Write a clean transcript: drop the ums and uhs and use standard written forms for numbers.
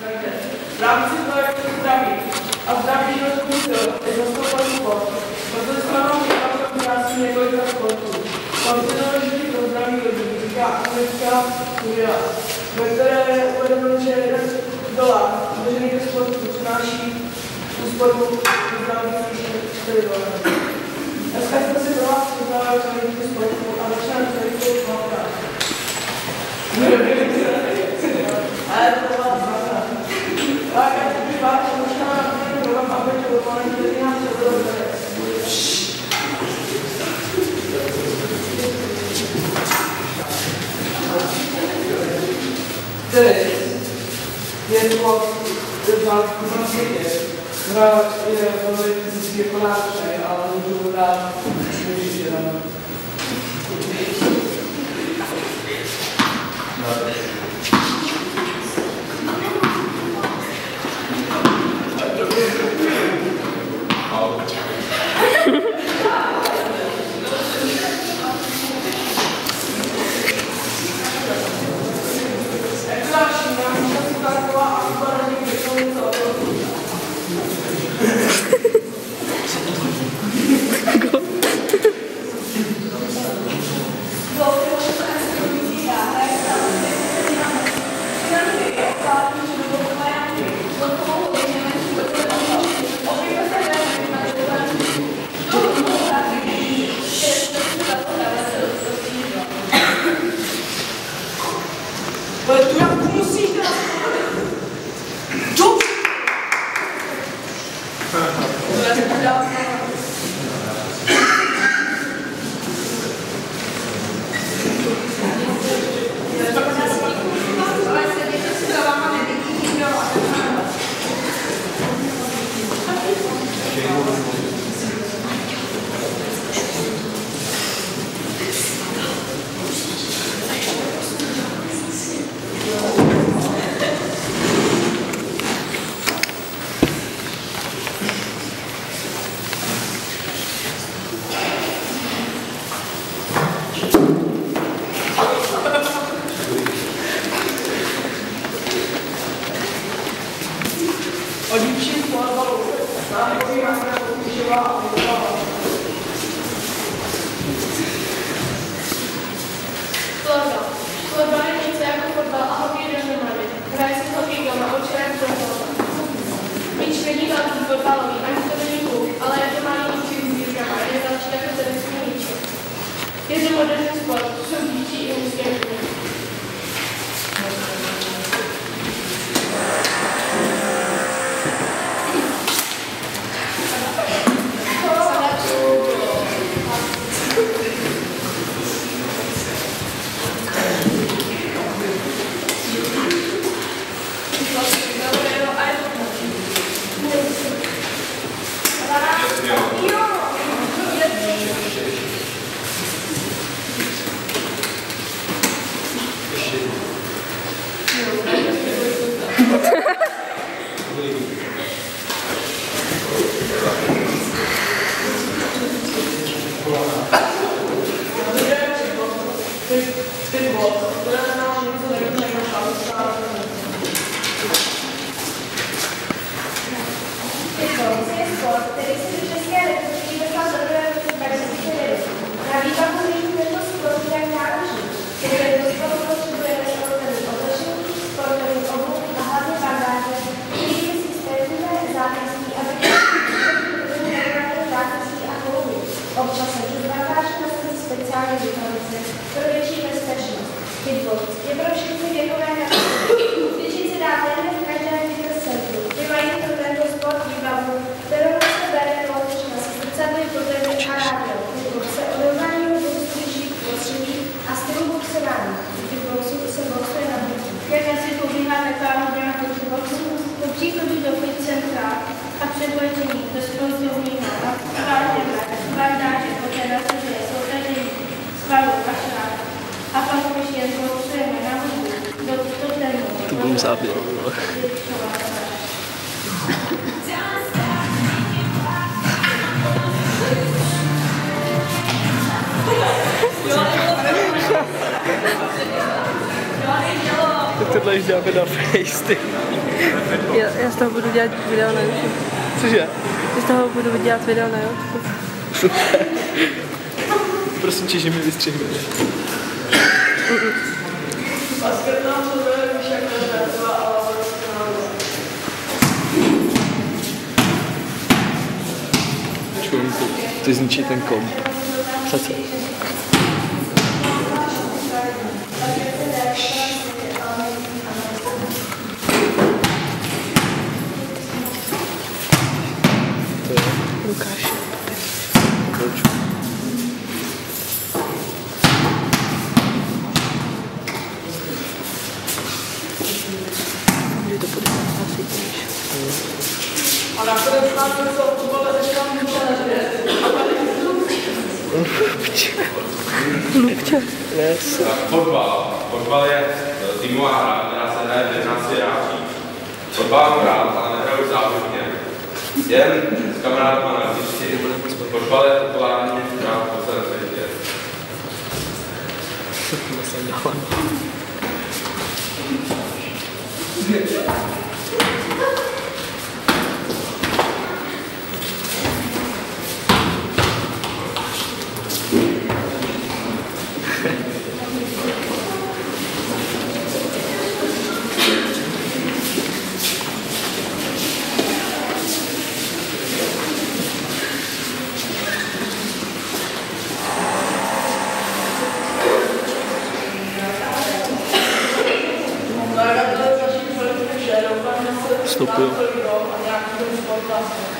Takže v rámci projektu zdraví a zdraví životní styl je zastoupen sport. Proto jsme vám vytvořili krásný několika sportů. Kontinuální pro zdraví lidí říká americká studia, ve které je uvedeno, že $1 vložený do sportu přináší úsporu zdraví $4. Dneska jsme si pro vás připravili členky sportu a začneme s velikou slavkou. Ale to vás znamená. Tak já bych vás možná na program a bude urvaný, který nás předvedl. Tenis je sport, který na světě. Hra je velmi fyzicky jako náročný, ale můžu dát ještě na Florbal je něco jako fotbal a hokej dohromady. Hraje se s hokejkama a určitě míč není velký fotbalový, ani to není kluk, ale je to malý míček s dírkama, je další jako tenisový míček. Je to moderní sport, jsou dítí i mužské ženy. Občas se předvádějí na speciální vypravice pro větší bezpečnost. Hitbox je pro všechny věkové kategorie. Cvičit si dá téměř v každém fitness-centru, kde mají pro tento sport výbavu, kterou se bere kolečka s zrcadly, potreby a rádio. Hitbox se odrovnání růstu vyšších prostředí a stylu boxování. Hitboxu se boxuje na hlutí. Jak asi pobíhá reklama na Hitboxu, po příchodu do fitcentra a předvojení do sportovního bandáže poté že jsou tady svalu a šrát. A pak už jen boxujeme na hubu do totému. To budu záběr. Tak tohle ještě dáme na face, ty. Já z toho budu dělat video na YouTube. Cože? Z toho budu dělat video na YouTube. Super. Prosím tě, že mi vystřihneš. Čunku, ty zničí ten komp. Přece. To je Lukáš. Proč? Že to bude asi níž. A nakonec nás se o fotbale začala Lupče. Yes. Fotbal je týmová hra, která se hraje v 11 hráčích. Fotbal mám rád, ale nehraju závodně. Jen s kamarádma na hřišti. Fotbal je populární hra po celém světě. Vstupuju. a nějaký ten sport